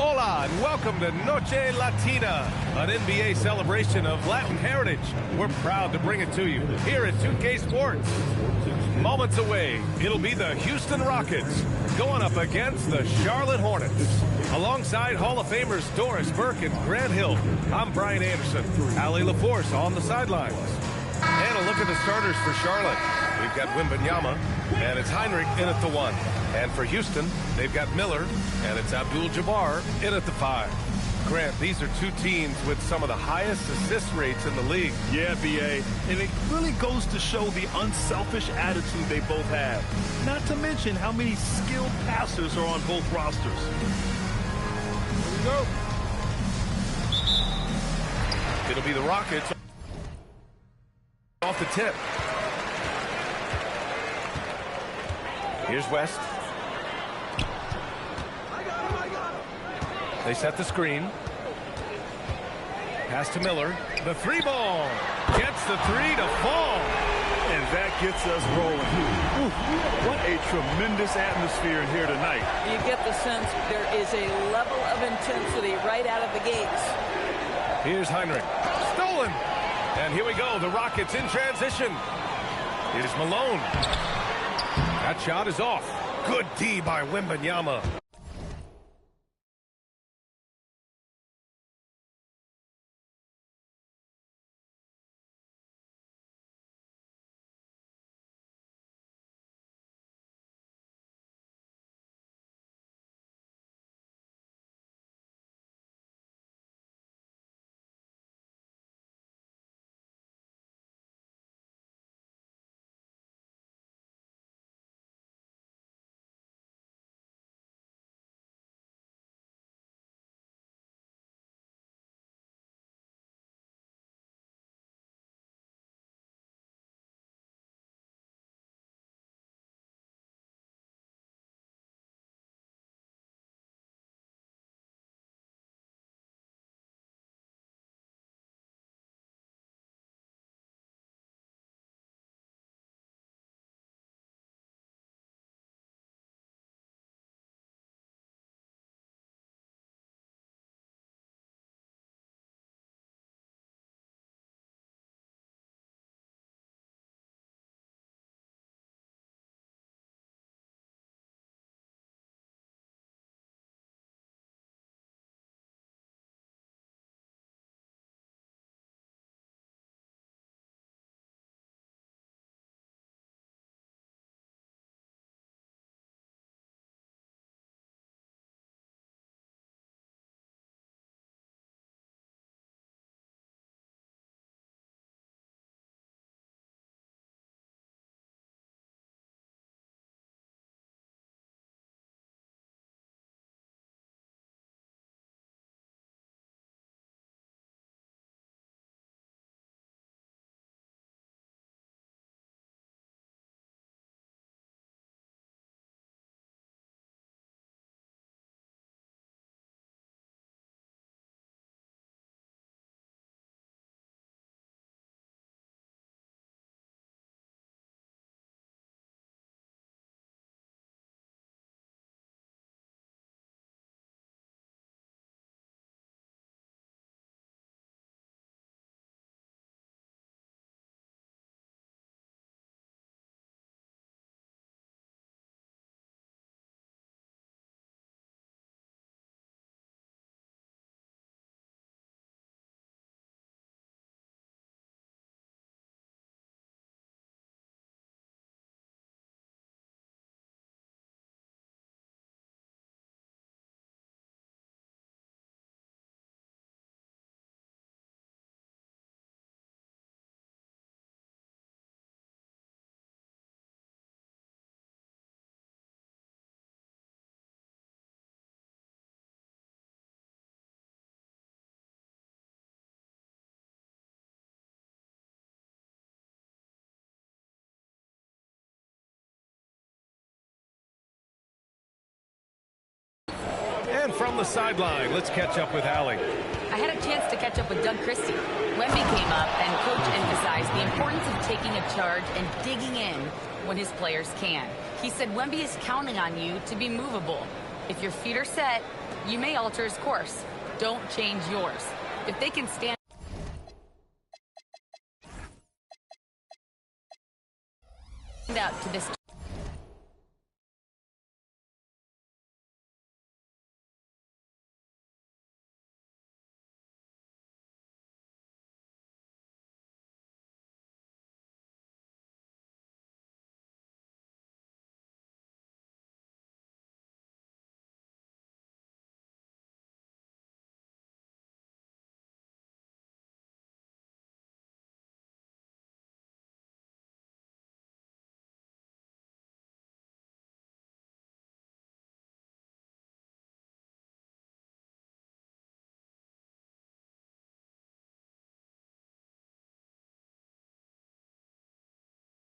Hola and welcome to Noche Latina, an NBA celebration of Latin heritage. We're proud to bring it to you here at 2K Sports. Moments away, it'll be the Houston Rockets going up against the Charlotte Hornets. Alongside Hall of Famers Doris Burke and Grant Hill, I'm Brian Anderson. Ali LaForce on the sidelines. And a look at the starters for Charlotte. We've got Wembanyama, and it's Heinrich in at the 1. And for Houston, they've got Miller, and it's Abdul-Jabbar in at the 5. Grant, these are two teams with some of the highest assist rates in the league. Yeah, B.A., and it really goes to show the unselfish attitude they both have. Not to mention how many skilled passers are on both rosters. Here we go. It'll be the Rockets off the tip. Here's West. They set the screen. Pass to Miller. The 3-ball. Gets the 3 to fall. And that gets us rolling. Ooh, what a tremendous atmosphere in here tonight. You get the sense there is a level of intensity right out of the gates. Here's Heinrich. Stolen. And here we go. The Rockets in transition. It is Malone. That shot is off. Good D by Wembanyama. And from the sideline, let's catch up with Allie. I had a chance to catch up with Doug Christie. Wemby came up and Coach emphasized the importance of taking a charge and digging in when his players can. He said Wemby is counting on you to be movable. If your feet are set, you may alter his course. Don't change yours. If they can stand out to this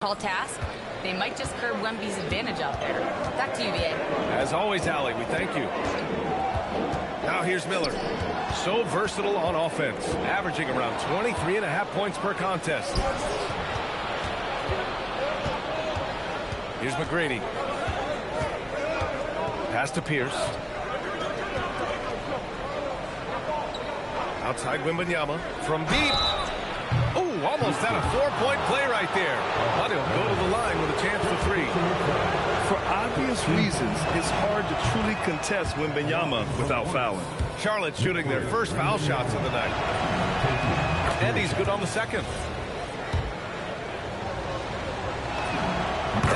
tall task, they might just curb Wemby's advantage out there. Back to you, VA. As always, Allie, we thank you. Now here's Miller. So versatile on offense, averaging around 23.5 points per contest. Here's McGrady. Pass to Pierce. Outside Wembanyama from deep. Oh, almost had a 4-point play right there. But he'll go to the line with a chance for 3. For obvious reasons, it's hard to truly contest Wembanyama without fouling. Charlotte shooting their first foul shots of the night. And he's good on the second.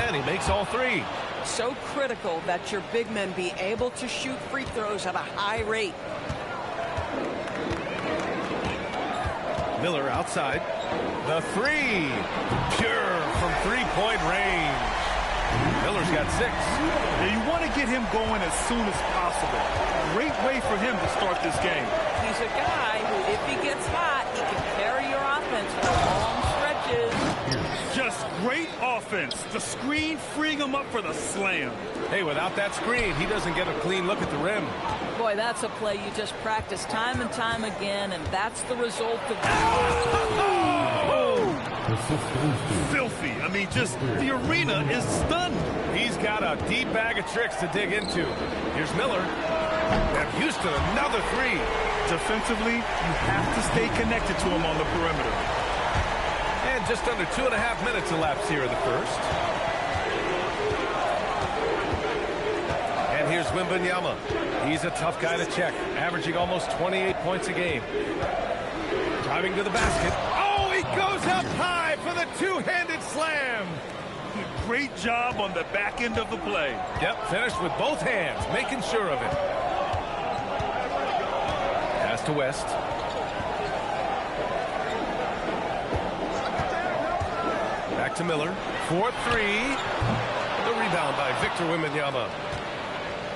And he makes all 3. So critical that your big men be able to shoot free throws at a high rate. Miller outside. The 3. Pure from 3-point range. Miller's got 6. Now you want to get him going as soon as possible. Great way for him to start this game. He's a guy who, if he gets hot, he can carry your offense for long stretches. Just great offense. The screen freeing him up for the slam. Hey, without that screen, he doesn't get a clean look at the rim. Boy, that's a play you just practice time and time again, and that's the result of... Filthy. I mean, just the arena is stunned. He's got a deep bag of tricks to dig into. Here's Miller. And Houston, another 3. Defensively, you have to stay connected to him on the perimeter. And just under 2.5 minutes elapsed here in the first. And here's Wembanyama. He's a tough guy to check, averaging almost 28 points a game. Driving to the basket. Oh, he goes up high for the two-handed slam. Great job on the back end of the play. Yep, finished with both hands, making sure of it. Pass to West. Back to Miller. 4-3. The rebound by Victor Wembanyama.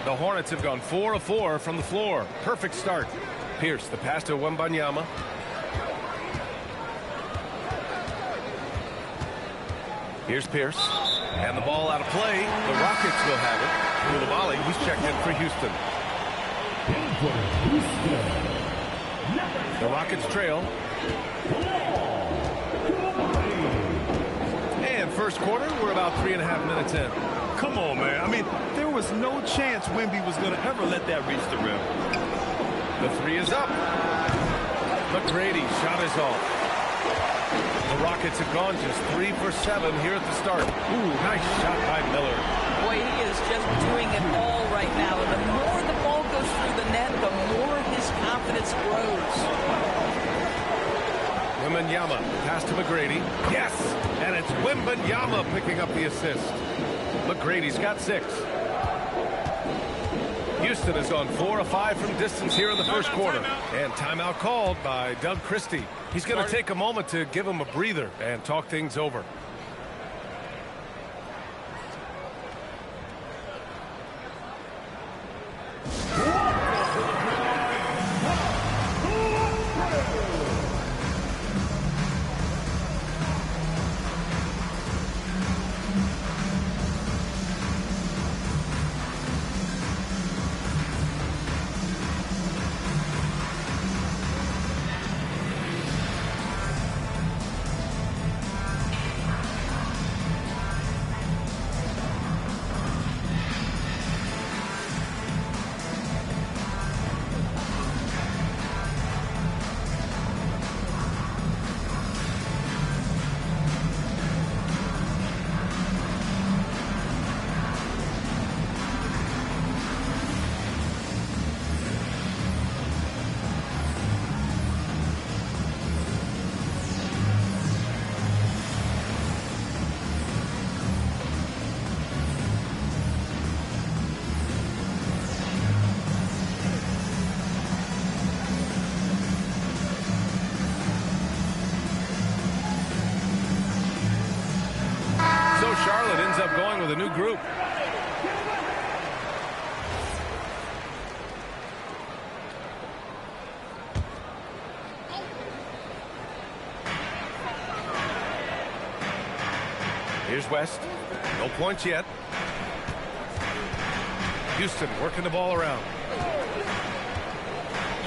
The Hornets have gone 4 of 4 from the floor. Perfect start. Pierce, the pass to Wembanyama. Here's Pierce. And the ball out of play. The Rockets will have it. Koulibaly, who's checked in for Houston. The Rockets trail. And first quarter, we're about 3.5 minutes in. Come on, man. I mean, there was no chance Wemby was going to ever let that reach the rim. The 3 is up. McGrady shot is off. The Rockets have gone just 3 for 7 here at the start. Ooh, nice shot by Miller. Boy, he is just doing it all right now. And the more the ball goes through the net, the more his confidence grows. Wembanyama, pass to McGrady. Yes! And it's Wembanyama picking up the assist. McGrady's got 6. Houston has gone 4 of 5 from distance here in the first quarter. And timeout called by Doug Christie. He's going to take a moment to give him a breather and talk things over. get going with a new group. Here's West. No points yet. Houston working the ball around.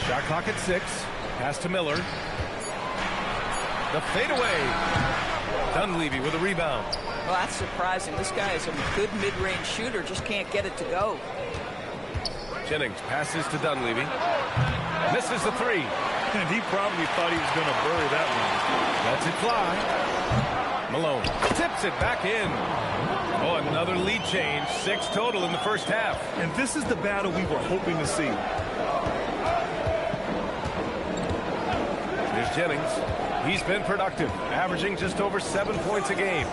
Shot clock at 6. Pass to Miller. The fadeaway. Dunleavy with a rebound. Well, that's surprising. This guy is a good mid-range shooter, just can't get it to go. Jennings passes to Dunleavy. Misses the 3. And he probably thought he was going to bury that one. Lets it fly. Malone tips it back in. Oh, another lead change. 6 total in the first half. And this is the battle we were hoping to see. Here's Jennings. He's been productive, averaging just over 7 points a game.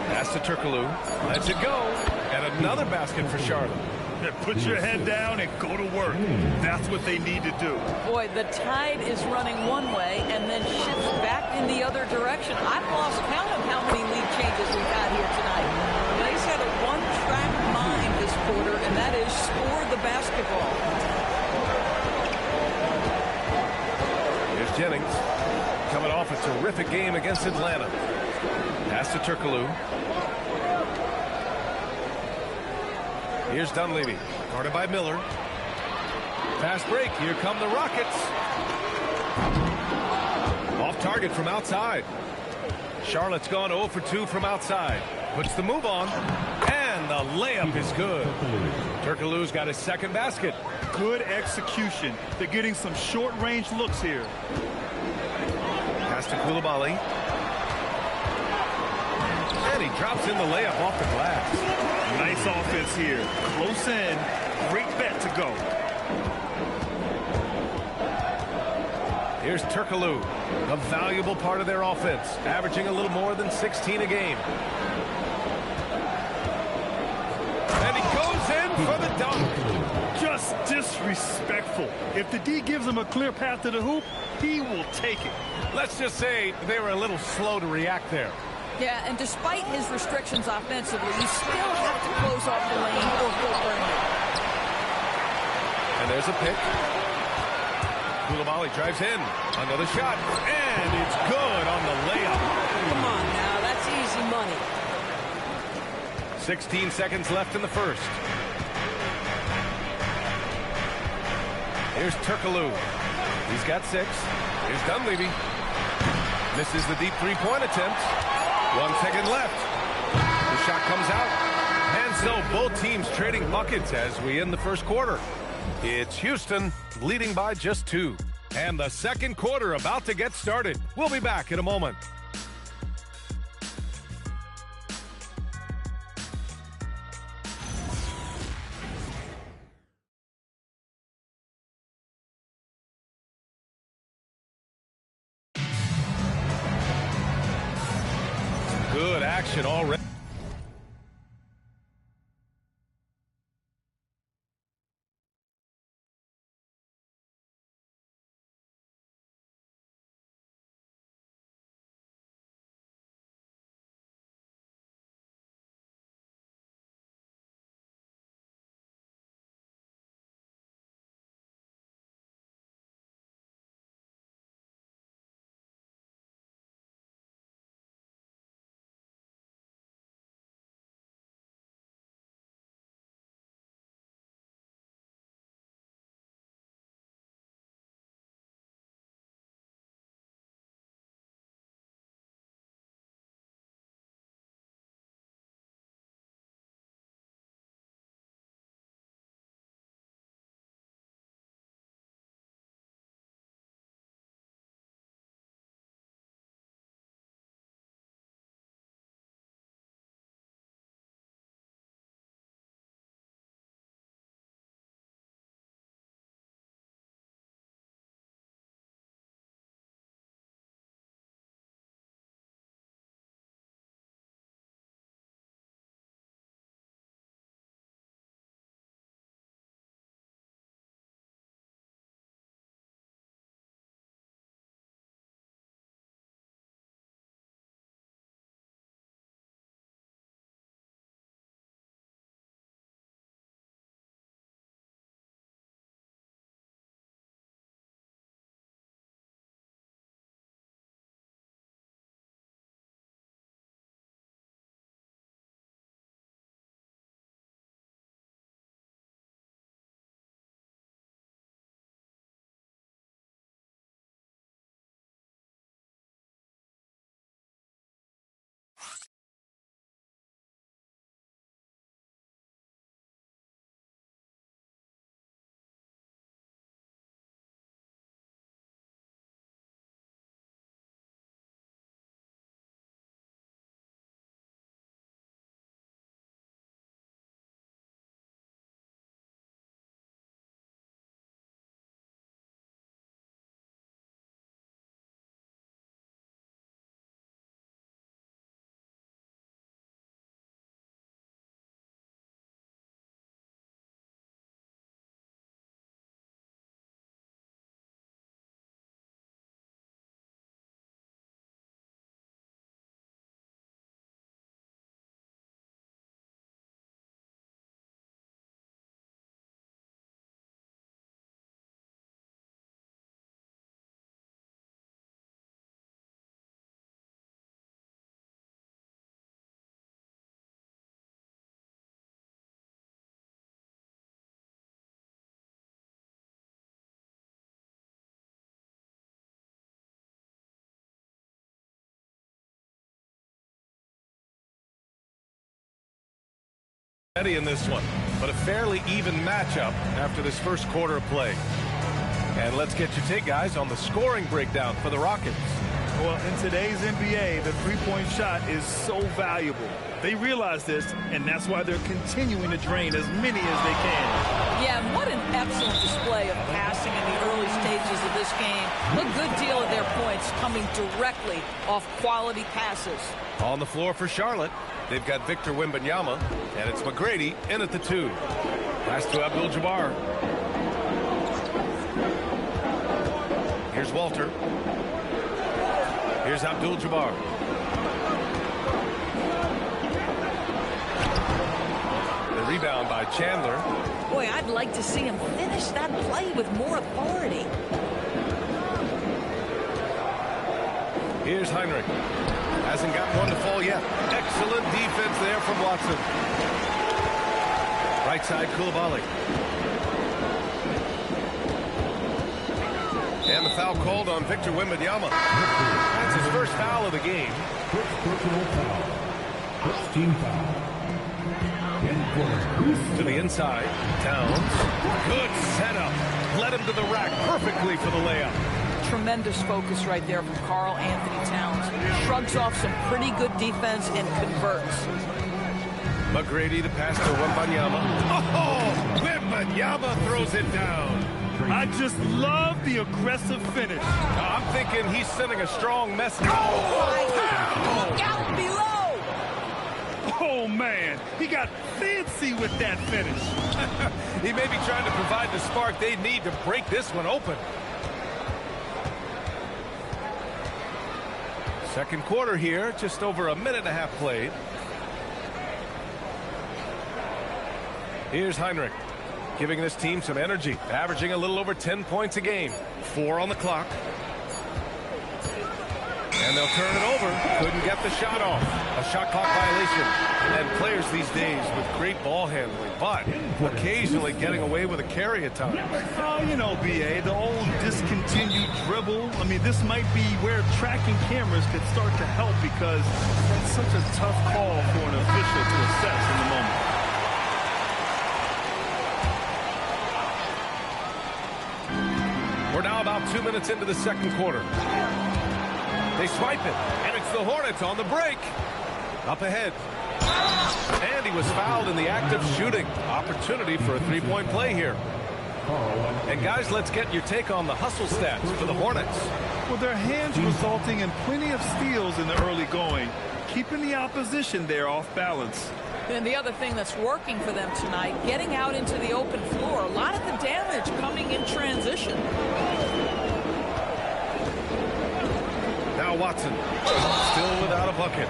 Pass to Turkoglu. Lets it go. And another basket for Charlotte. Put your head down and go to work. That's what they need to do. Boy, the tide is running one way and then shifts back in the other direction. I've lost count of how many lead changes we've had here tonight. They've had a one-track mind this quarter, and that is score the basketball. Here's Jennings. Coming off a terrific game against Atlanta. Pass to Turkoglu. Here's Dunleavy, guarded by Miller. Fast break. Here come the Rockets. Off target from outside. Charlotte's gone 0 for 2 from outside. Puts the move on. And the layup is good. Turkoglu's got his second basket. Good execution. They're getting some short-range looks here. Pass to Coulibaly. And he drops in the layup off the glass. Nice offense here. Close in. Great bet to go. Here's Turkoglu, a valuable part of their offense, averaging a little more than 16 a game. And he goes in for the dunk. Just disrespectful. If the D gives him a clear path to the hoop, he will take it. Let's just say they were a little slow to react there. Yeah, and despite his restrictions offensively, you still have to close off the lane or he'll burn you. And there's a pick. Coulibaly drives in. Another shot. And it's good on the layup. Come on now, that's easy money. 16 seconds left in the first. Here's Turkoglu. He's got 6. Here's Dunleavy. Misses the deep three-point attempt. 1 second left. The shot comes out. And so both teams trading buckets as we end the first quarter. It's Houston leading by just 2. And the second quarter about to get started. We'll be back in a moment. Good action already. in this one, but a fairly even matchup after this first quarter of play. And let's get your take, guys, on the scoring breakdown for the Rockets. Well, in today's NBA, the three-point shot is so valuable. They realize this, and that's why they're continuing to drain as many as they can. Yeah, and what an excellent display of passing in the early stages of this game. A good deal of their points coming directly off quality passes. On the floor for Charlotte, they've got Victor Wembanyama, and it's McGrady in at the 2. Pass to Abdul-Jabbar. Here's Walter. Here's Abdul-Jabbar. The rebound by Chandler. Boy, I'd like to see him finish that play with more authority. Here's Heinrich. Hasn't got one to fall yet. Excellent defense there from Watson. Right side, Coulibaly. And the foul called on Victor Wembanyama. That's his first foul of the game. First personal foul. First team foul. To the inside, Towns. Good setup. Led him to the rack perfectly for the layup. Tremendous focus right there from Karl Anthony Towns. Shrugs off some pretty good defense and converts. McGrady, the pass to Wembanyama. Oh, Wembanyama throws it down. I just love the aggressive finish. I'm thinking he's sending a strong message. Oh, my God. Look out below. Oh, man. He got fancy with that finish. He may be trying to provide the spark they need to break this one open. Second quarter here, just over a minute and a half played. Here's Heinrich, giving this team some energy, averaging a little over 10 points a game. 4 on the clock. And they'll turn it over. Couldn't get the shot off. A shot clock violation. And players these days with great ball handling, but occasionally getting away with a carry at times. Oh, you know, B.A., the old discontinued dribble. I mean, this might be where tracking cameras could start to help because it's such a tough call for an official to assess in the moment. We're now about 2 minutes into the second quarter. They swipe it, and it's the Hornets on the break. Up ahead. And he was fouled in the act of shooting. Opportunity for a three-point play here. And guys, let's get your take on the hustle stats for the Hornets. With their hands resulting in plenty of steals in the early going, keeping the opposition there off balance. And the other thing that's working for them tonight, getting out into the open floor. A lot of the damage coming in transition. Now Watson, still without a bucket.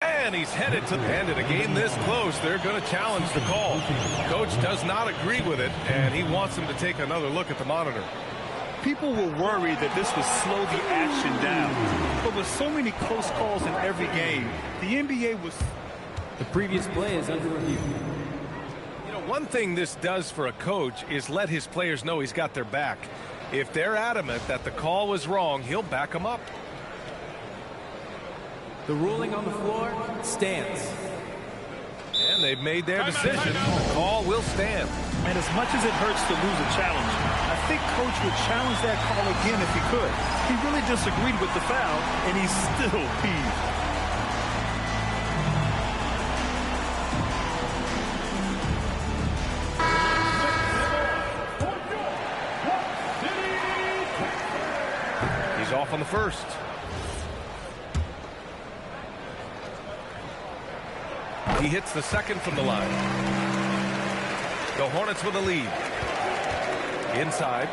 And he's headed to the end. In a game this close, they're going to challenge the call. Coach does not agree with it, and he wants him to take another look at the monitor. People were worried that this would slow the action down. But with so many close calls in every game, the NBA was... The previous play is under review. You know, one thing this does for a coach is let his players know he's got their back. If they're adamant that the call was wrong, he'll back them up. The ruling on the floor stands. And they've made their decision. The call will stand. And as much as it hurts to lose a challenge, I think Coach would challenge that call again if he could. He really disagreed with the foul, and he's still peeved. He's off on the first. He hits the second from the line. The Hornets with a lead. Inside.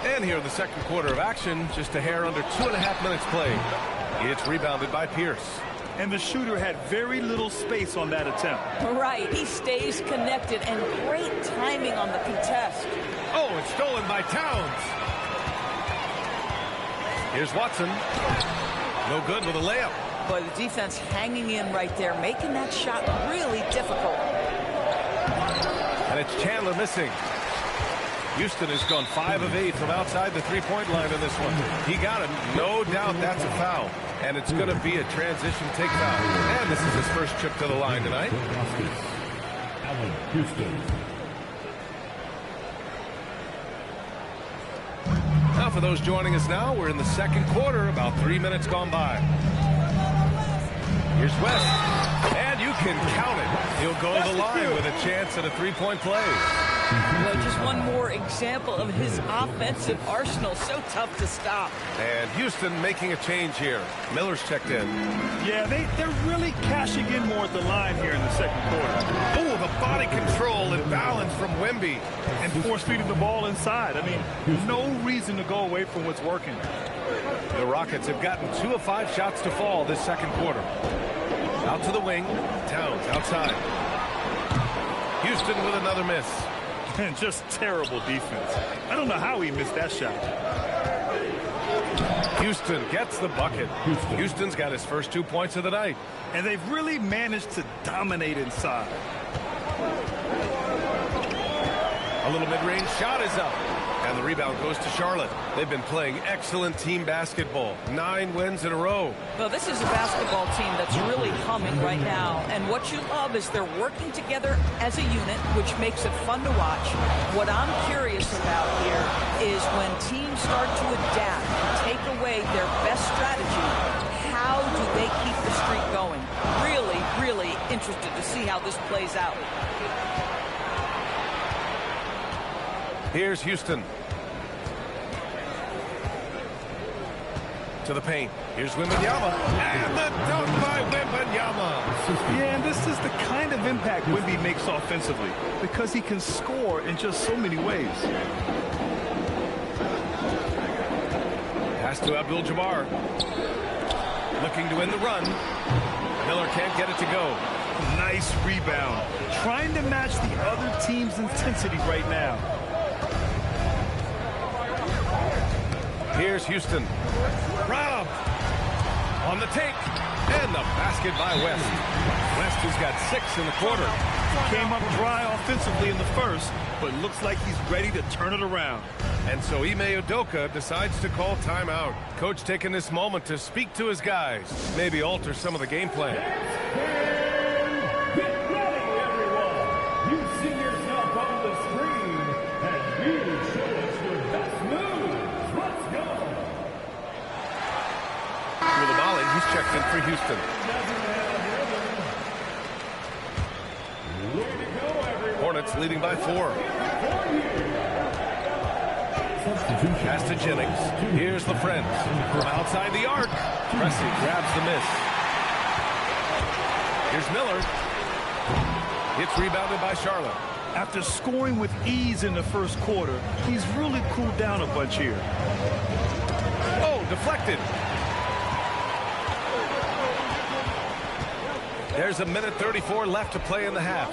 And here in the second quarter of action, just a hair under 2.5 minutes played. It's rebounded by Pierce. And the shooter had very little space on that attempt. Right, he stays connected and great timing on the contest. Oh, it's stolen by Towns. Here's Watson. No good with a layup. But the defense hanging in right there, making that shot really difficult. And it's Chandler missing. Houston has gone 5 of 8 from outside the three-point line in this one. He got him. No doubt that's a foul. And it's going to be a transition take foul. And this is his first trip to the line tonight. Houston. Now for those joining us now, we're in the second quarter, about 3 minutes gone by. Here's West, and you can count it. He'll go to the line with a chance at a three-point play. Well, just one more example of his offensive arsenal. So tough to stop. And Houston making a change here. Miller's checked in. Yeah, they're really cashing in more at the line here in the second quarter. Oh, the body control and balance from Wemby. And force feeding the ball inside. I mean, no reason to go away from what's working. The Rockets have gotten 2 of 5 shots to fall this second quarter. Out to the wing. Towns outside. Houston with another miss. And just terrible defense. I don't know how he missed that shot. Houston gets the bucket. Houston's got his first 2 points of the night. And they've really managed to dominate inside. A little mid-range shot is up. And the rebound goes to Charlotte. They've been playing excellent team basketball. 9 wins in a row. Well, this is a basketball team that's really humming right now. And what you love is they're working together as a unit, which makes it fun to watch. What I'm curious about here is when teams start to adapt and take away their best strategy, how do they keep the streak going? Really, really interested to see how this plays out. Here's Houston. To the paint. Here's Wembanyama. And the dunk by Wembanyama. Yeah, and this is the kind of impact Wemby makes offensively because he can score in just so many ways. Pass to Abdul-Jabbar. Looking to end the run. Miller can't get it to go. Nice rebound. Trying to match the other team's intensity right now. Here's Houston. Rob on the take. And the basket by West. West has got 6 in the quarter. Came up dry offensively in the first, but looks like he's ready to turn it around. And so Ime Udoka decides to call timeout. Coach taking this moment to speak to his guys. Maybe alter some of the game plan. Get ready, everyone. You see yourself on the screen, and you show us your best moves. Let's go. Koulibaly, he's checked in for Houston. Way to go, everyone. Hornets leading by 4. Pass to Jennings. Here's the Friends. From outside the arc. Pressing grabs the miss. Here's Miller. It's rebounded by Charlotte. After scoring with ease in the first quarter, he's really cooled down a bunch here. Oh, deflected. There's 1:34 left to play in the half.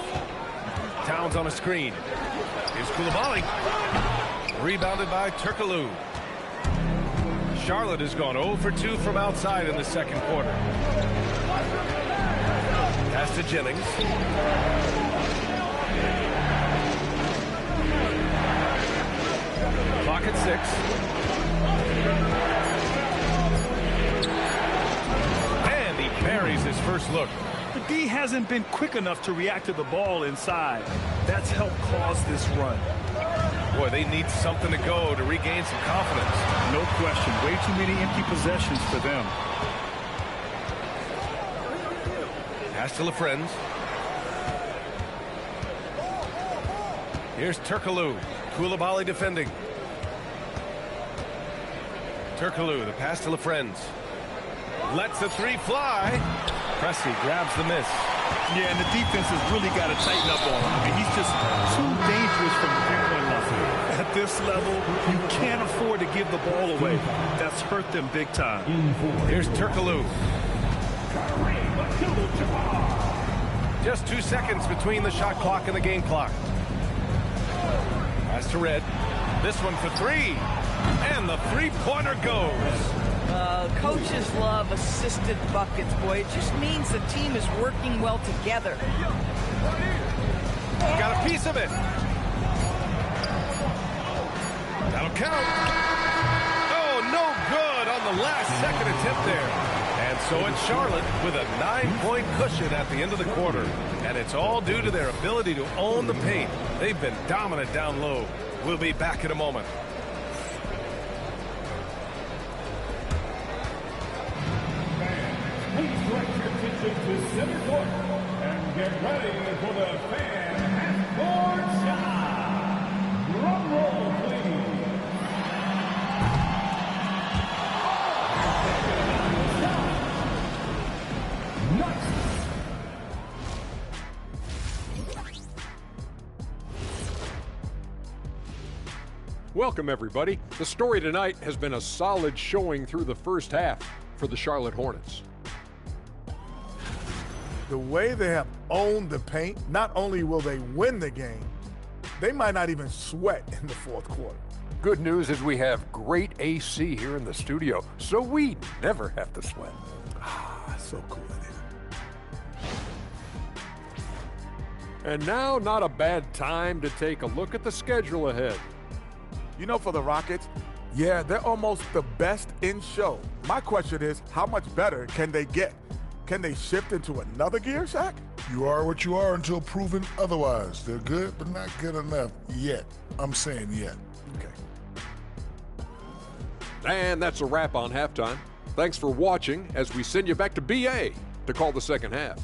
Towns on a screen. Here's Koulibaly. Rebounded by Turkoglu. Charlotte has gone 0 for 2 from outside in the second quarter. Pass to Jennings. Clock at 6. And he buries his first look. The D hasn't been quick enough to react to the ball inside. That's helped cause this run. Boy, they need something to go to regain some confidence. No question. Way too many empty possessions for them. Pass to LaFriends. Here's Turkoglu. Koulibaly defending. Turkoglu, the pass to LaFriends. Lets the 3 fly. Pressey grabs the miss. Yeah, and the defense has really got to tighten up on him. I mean, he's just too dangerous from the three-point line. At this level, you can't afford to give the ball away. That's hurt them big time. Here's Turkoglu. Just 2 seconds between the shot clock and the game clock. Pass to Red. This one for 3. And the three-pointer goes. Coaches love assisted buckets, boy. It just means the team is working well together. Got a piece of it. That'll count. Oh, no good on the last second attempt there. And so it's Charlotte with a 9-point cushion at the end of the quarter. And it's all due to their ability to own the paint. They've been dominant down low. We'll be back in a moment. Please direct your attention to center court and get ready for the fan half-court shot. Drum roll, please. Welcome, everybody. The story tonight has been a solid showing through the first half for the Charlotte Hornets. The way they have owned the paint, not only will they win the game, they might not even sweat in the fourth quarter. Good news is we have great AC here in the studio, so we never have to sweat. Ah, so cool in here. And now, not a bad time to take a look at the schedule ahead. You know, for the Rockets, yeah, they're almost the best in show. My question is, how much better can they get? Can they shift into another gear, Shaq? You are what you are until proven otherwise. They're good, but not good enough yet. I'm saying yet. Okay. And that's a wrap on halftime. Thanks for watching as we send you back to BA to call the second half.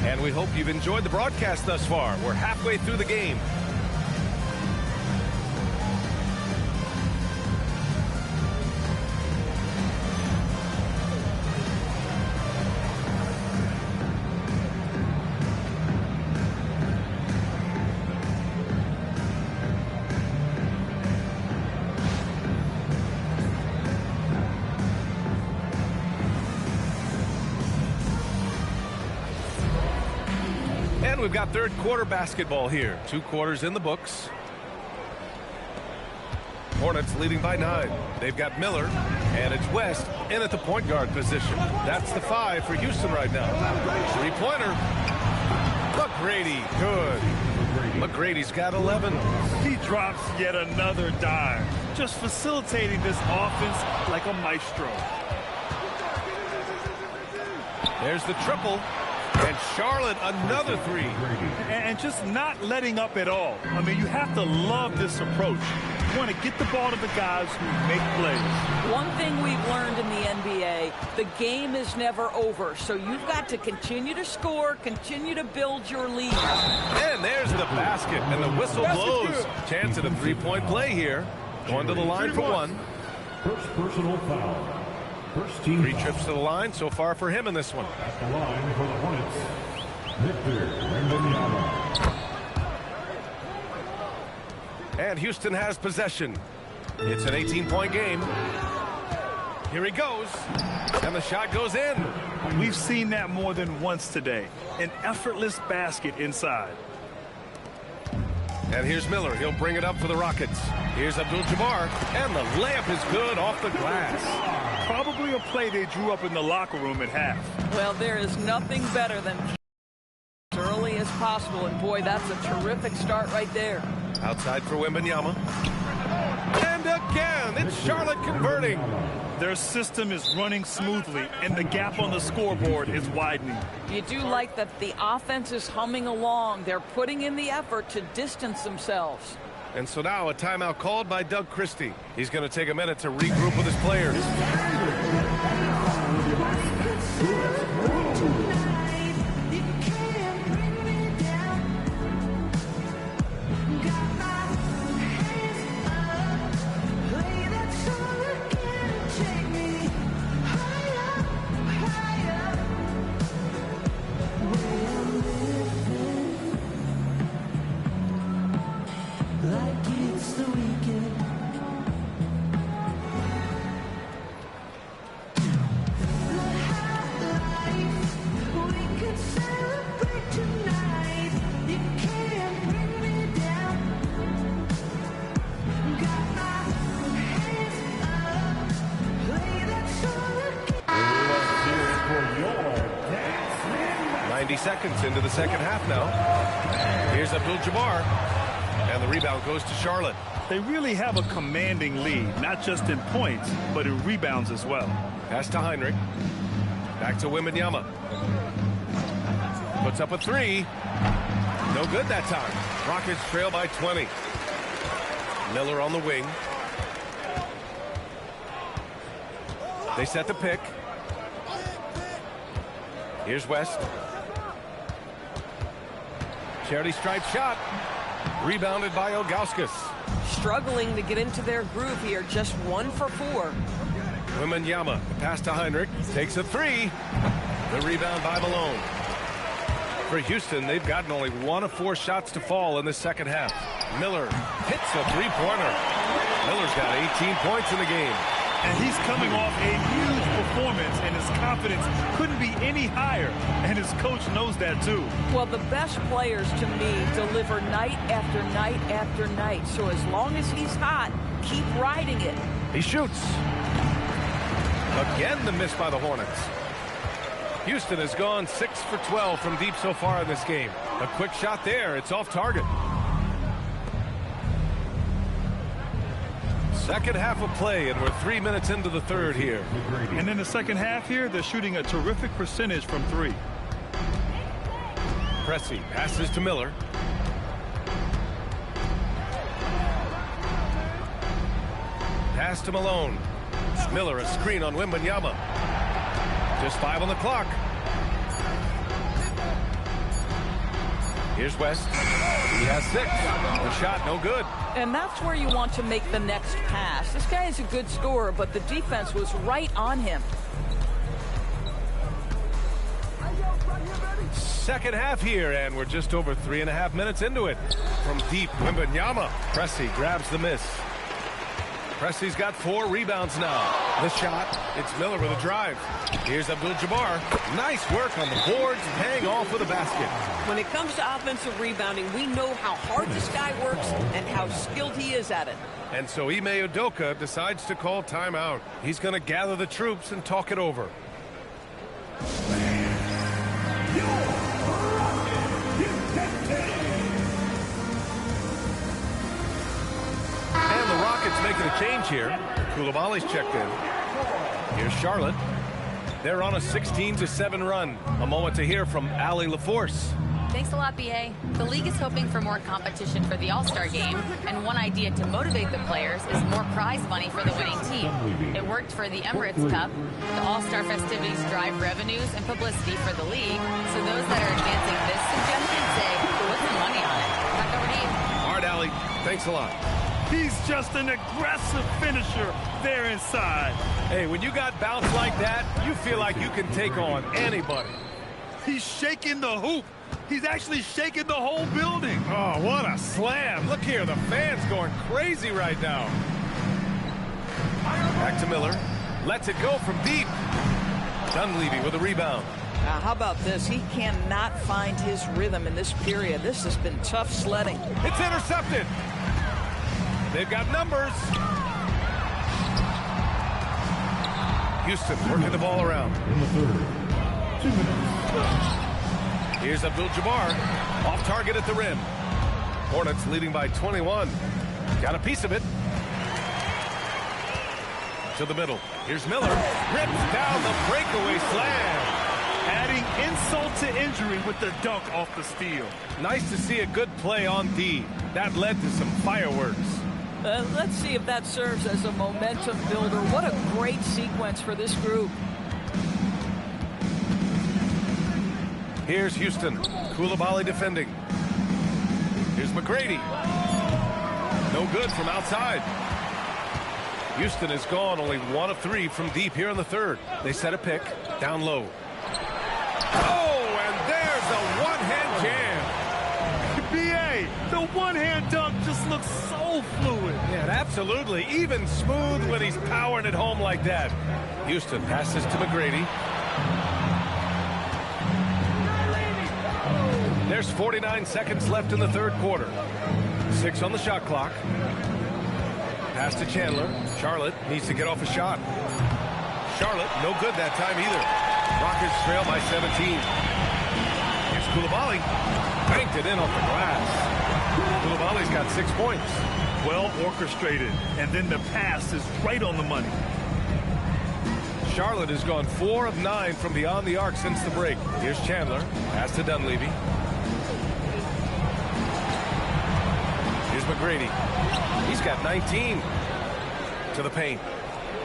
And we hope you've enjoyed the broadcast thus far. We're halfway through the game. And we've got third quarter basketball here. 2 quarters in the books. Hornets leading by 9. They've got Miller, and it's West in at the point guard position. That's the 5 for Houston right now. 3-pointer. McGrady, good. McGrady's got 11. He drops yet another dime, just facilitating this offense like a maestro. There's the triple. And Charlotte, another 3. And just not letting up at all. I mean, you have to love this approach. You want to get the ball to the guys who make plays. One thing we've learned in the NBA, the game is never over. So you've got to continue to score, continue to build your lead. And there's the basket, and the whistle blows. Chance at a 3-point play here. Going to the line for 1. First personal foul. First team 3 trips to the line so far for him in this one. at the line for the Hornets. Victor Wembanyama. And Houston has possession. It's an 18-point game. Here he goes. And the shot goes in. We've seen that more than once today. An effortless basket inside. And here's Miller. He'll bring it up for the Rockets. Here's Abdul-Jabbar. And the layup is good off the glass. Probably a play they drew up in the locker room at half. Well, there is nothing better than as early as possible. And, boy, that's a terrific start right there. Outside for Wembanyama. And again, it's Charlotte converting. Their system is running smoothly, and the gap on the scoreboard is widening. You do like that the offense is humming along. They're putting in the effort to distance themselves. And so now a timeout called by Doug Christie. He's going to take a minute to regroup with his players. 90 seconds into the second half now. Here's Abdul-Jabbar. And the rebound goes to Charlotte. They really have a commanding lead, not just in points, but in rebounds as well. Pass to Heinrich. Back to Wembanyama. Puts up a three. No good that time. Rockets trail by 20. Miller on the wing. They set the pick. Here's West. Charity stripe shot. Rebounded by Ilgauskas. Struggling to get into their groove here. Just 1 for 4. Wembanyama. Pass to Heinrich. Takes a three. The rebound by Malone. For Houston, they've gotten only 1 of 4 shots to fall in the second half. Miller hits a three-pointer. Miller's got 18 points in the game. And he's coming off a huge performance, and his confidence couldn't be any higher. And his coach knows that, too. Well, the best players, to me, deliver night after night after night. So as long as he's hot, keep riding it. He shoots. Again, the miss by the Hornets. Houston has gone 6 for 12 from deep so far in this game. A quick shot there. It's off target. Second half of play, and we're 3 minutes into the third here. And in the second half here, they're shooting a terrific percentage from 3. Pressey passes to Miller. Pass to Malone. Miller, a screen on Wembanyama. Just 5 on the clock. Here's West. He has 6. The shot, no good. And that's where you want to make the next pass. This guy is a good scorer, but the defense was right on him. Second half here, and we're just over 3.5 minutes into it. From deep, Wembanyama. Pressey grabs the miss. Pressey's got 4 rebounds now. The shot, it's Miller with a drive. Here's Abdul-Jabbar. Nice work on the boards, paying off with a basket. When it comes to offensive rebounding, we know how hard this guy works and how skilled he is at it. And so Ime Udoka decides to call timeout. He's going to gather the troops and talk it over. And the Rockets making a change here. Koulibaly's checked in. Here's Charlotte. They're on a 16-7 run. A moment to hear from Allie LaForce. Thanks a lot, BA. The league is hoping for more competition for the All-Star game, and one idea to motivate the players is more prize money for the winning team. It worked for the Emirates Cup. The All-Star festivities drive revenues and publicity for the league, so those that are advancing this suggestion say, put some money on it. Back over to you. All right, Allie. Thanks a lot. He's just an aggressive finisher there inside. Hey, when you got bounce like that, you feel like you can take on anybody. He's shaking the hoop. He's actually shaking the whole building. Oh, what a slam. Look here, the fans going crazy right now. Back to Miller. Lets it go from deep. Dunleavy with a rebound. Now, how about this? He cannot find his rhythm in this period. This has been tough sledding. It's intercepted. They've got numbers. Houston working the ball around. In the third, 2 minutes. Here's Abdul-Jabbar. Off target at the rim. Hornets leading by 21. Got a piece of it. To the middle. Here's Miller. Rips down the breakaway slam. Adding insult to injury with the dunk off the steal. Nice to see a good play on D. That led to some fireworks. Let's see if that serves as a momentum builder. What a great sequence for this group. Here's Houston. Koulibaly defending. Here's McGrady. No good from outside. Houston has gone only 1 of 3 from deep here in the third. They set a pick. Down low. Oh, and there's a one-hand jam. BA, the one-hand dunk just looks so fluid. Yeah, absolutely. Even smooth when he's powering it home like that. Houston passes to McGrady. There's 49 seconds left in the third quarter. 6 on the shot clock. Pass to Chandler. Charlotte needs to get off a shot. Charlotte, no good that time either. Rockets trail by 17. Coulibaly banked it in off the glass. Coulibaly's got 6 points. Well orchestrated, and then the pass is right on the money. Charlotte has gone 4 of 9 from beyond the arc since the break. Here's Chandler. Pass to Dunleavy. Here's McGrady. He's got 19 to the paint.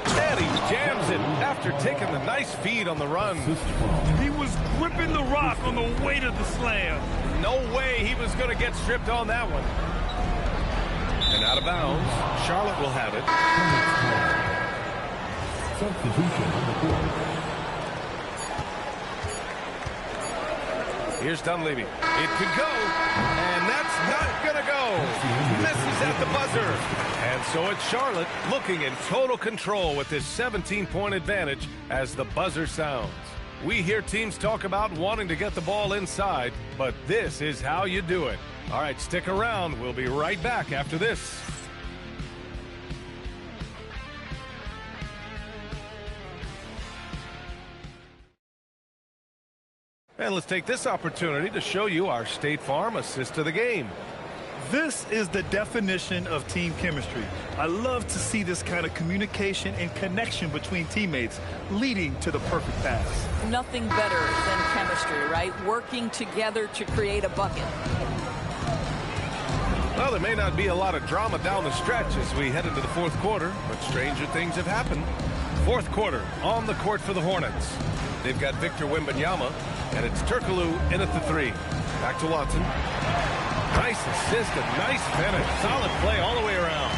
And he jams it after taking the nice feed on the run. He was gripping the rock on the way to the slam. No way he was going to get stripped on that one. And out of bounds, Charlotte will have it. Substitution on the court. Here's Dunleavy. It could go, and that's not going to go. Misses at the buzzer. And so it's Charlotte looking in total control with this 17-point advantage as the buzzer sounds. We hear teams talk about wanting to get the ball inside, but this is how you do it. All right, stick around. We'll be right back after this. And let's take this opportunity to show you our State Farm assist to the game. This is the definition of team chemistry. I love to see this kind of communication and connection between teammates leading to the perfect pass. Nothing better than chemistry, right? Working together to create a bucket. Well, there may not be a lot of drama down the stretch as we head into the fourth quarter, but stranger things have happened. Fourth quarter on the court for the Hornets. They've got Victor Wembanyama, and it's Turkoglu in at the 3. Back to Watson. Nice assist and nice finish. Solid play all the way around.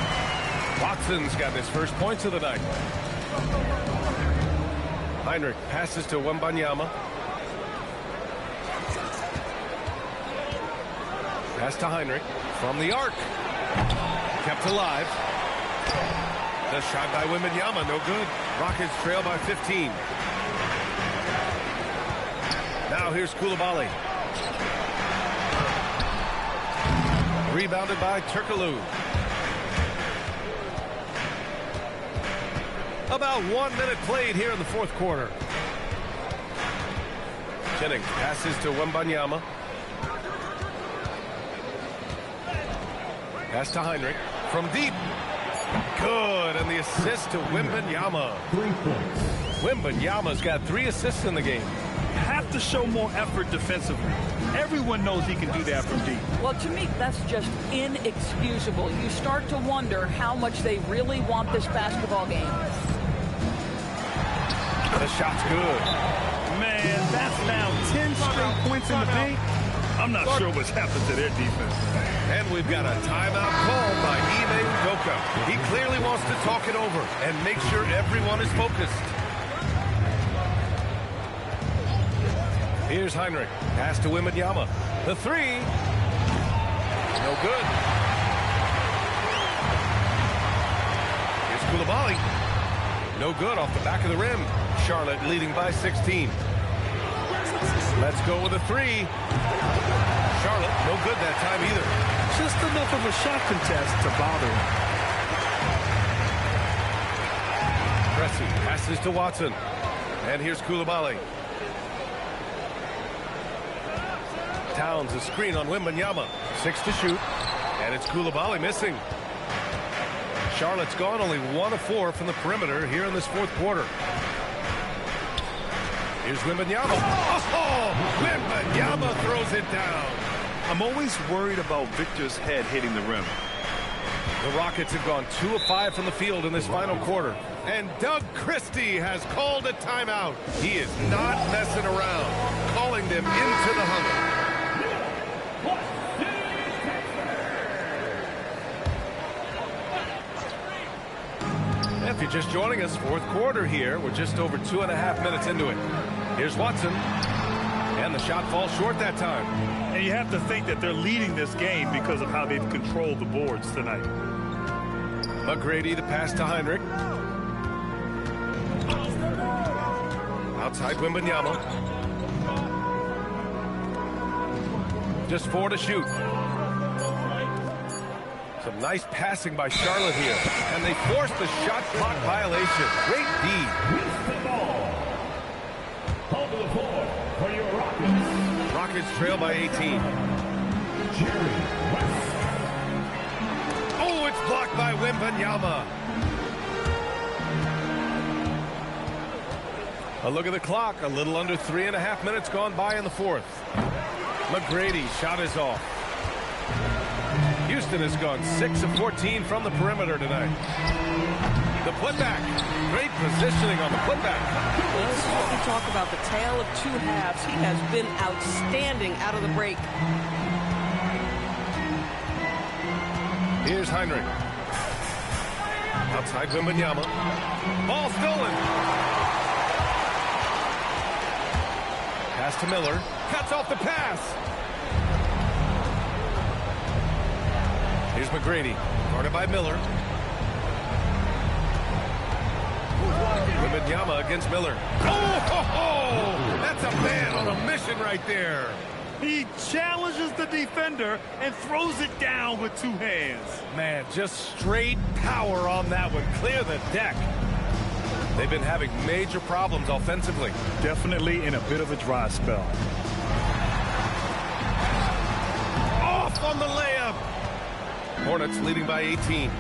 Watson's got his first points of the night. Heinrich passes to Wembanyama. Pass to Heinrich from the arc. Kept alive. The shot by Wembanyama, no good. Rockets trail by 15. Now here's Coulibaly. Rebounded by Turkoglu. About 1 minute played here in the fourth quarter. Jennings passes to Wembanyama. Pass to Heinrich from deep. Good, and the assist to Wembanyama. 3 points. Wembanyama's got 3 assists in the game. Have to show more effort defensively. Everyone knows he can do that from deep. Well, to me, that's just inexcusable. You start to wonder how much they really want this basketball game. The shot's good. Man, that's now 10 straight points in the paint. I'm not sure what's happened to their defense. And we've got a timeout called by Ime Udoka. He clearly wants to talk it over and make sure everyone is focused. Here's Heinrich. Pass to Wembanyama. The 3. No good. Here's Coulibaly. No good off the back of the rim. Charlotte leading by 16. Let's go with a 3. Charlotte, no good that time either. Just enough of a shot contest to bother him. Pressey passes to Watson. And here's Coulibaly. Towns a screen on Wembanyama. 6 to shoot. And it's Coulibaly missing. Charlotte's gone only 1 of 4 from the perimeter here in this fourth quarter. Here's Wembanyama. Oh, Wembanyama throws it down. I'm always worried about Victor's head hitting the rim. The Rockets have gone 2 of 5 from the field in this final quarter. And Doug Christie has called a timeout. He is not messing around, calling them into the huddle. If you're just joining us, fourth quarter here. We're just over 2.5 minutes into it. Here's Watson. And the shot falls short that time. And you have to think that they're leading this game because of how they've controlled the boards tonight. McGrady, the pass to Heinrich. Outside Wembanyama. Just 4 to shoot. Some nice passing by Charlotte here. And they force the shot clock violation. Great D. Ball. Hold the floor for your Rockets. Rockets trail by 18. Oh, it's blocked by Wembanyama. A look at the clock. A little under 3.5 minutes gone by in the fourth. McGrady shot is off. Houston has gone 6 of 14 from the perimeter tonight. The putback. Great positioning on the putback. Well, this is what we talk about, the tale of two halves. He has been outstanding out of the break. Here's Heinrich. Outside Wembanyama. Ball stolen. Pass to Miller. Cuts off the pass. Here's McGrady. Guarded by Miller. Wembanyama against Miller. Oh, that's a man on a mission right there. He challenges the defender and throws it down with two hands. Man, just straight power on that one. Clear the deck. They've been having major problems offensively. Definitely in a bit of a dry spell. Off on the layup. Hornets leading by 18.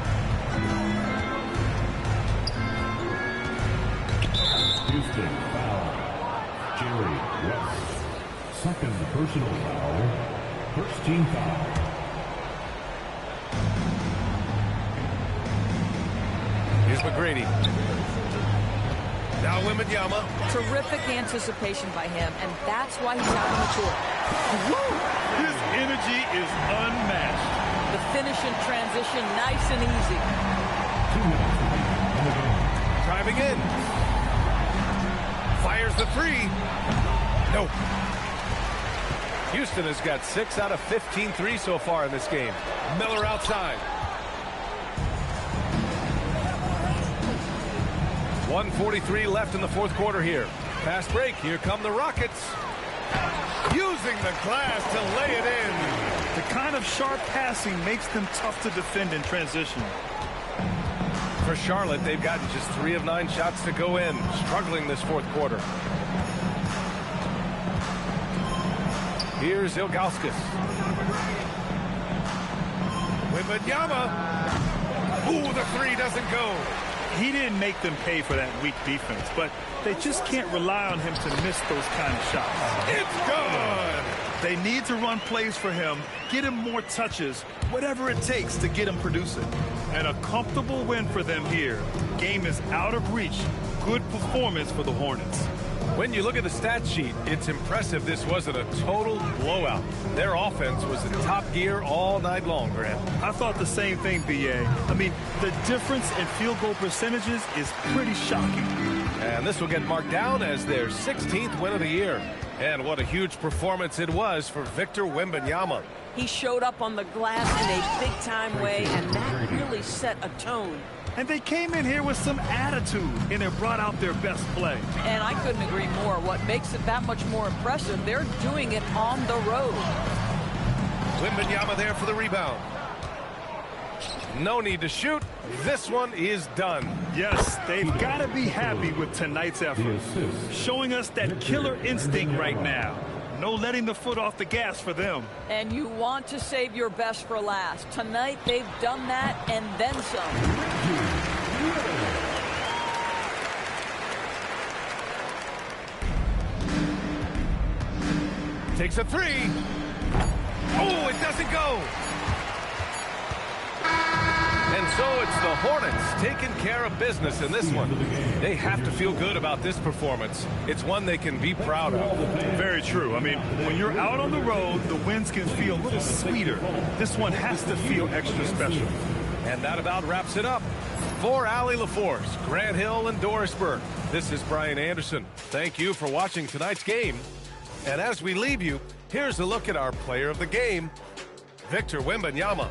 Houston foul. Jerry West. Second personal foul. First team foul. Here's McGrady. Now Wembanyama. Terrific anticipation by him, and that's why he's out on the court. His energy is unmatched. The finish in transition, nice and easy. Driving in. Fires the three. Nope. Houston has got 6 out of 15 threes so far in this game. Miller outside. 1:43 left in the fourth quarter here. Fast break. Here come the Rockets. Using the glass to lay it in. The kind of sharp passing makes them tough to defend in transition. For Charlotte, they've gotten just 3 of 9 shots to go in. Struggling this fourth quarter. Here's Ilgauskas. Wembanyama. Ooh, the three doesn't go. He didn't make them pay for that weak defense, but they just can't rely on him to miss those kind of shots. It's good. They need to run plays for him, get him more touches, whatever it takes to get him producing. And a comfortable win for them here. Game is out of reach. Good performance for the Hornets. When you look at the stat sheet, it's impressive this wasn't a total blowout. Their offense was in top gear all night long, Grant. I thought the same thing, B.A. I mean, the difference in field goal percentages is pretty shocking. And this will get marked down as their 16th win of the year. And what a huge performance it was for Victor Wembanyama. He showed up on the glass in a big-time way, and that really set a tone. And they came in here with some attitude, and it brought out their best play. And I couldn't agree more. What makes it that much more impressive, they're doing it on the road. Wembanyama there for the rebound. No need to shoot. This one is done. Yes, they've got to be happy with tonight's effort. Showing us that killer instinct right now. No letting the foot off the gas for them. And you want to save your best for last. Tonight, they've done that and then some. Takes a three. Oh, it doesn't go. And so it's the Hornets taking care of business in this one. They have to feel good about this performance. It's one they can be proud of. Very true. I mean, when you're out on the road, the wins can feel a little sweeter. This one has to feel extra special. And that about wraps it up. For Allie LaForce, Grant Hill, and Doris Burke, this is Brian Anderson. Thank you for watching tonight's game. And as we leave you, here's a look at our player of the game, Victor Wembanyama.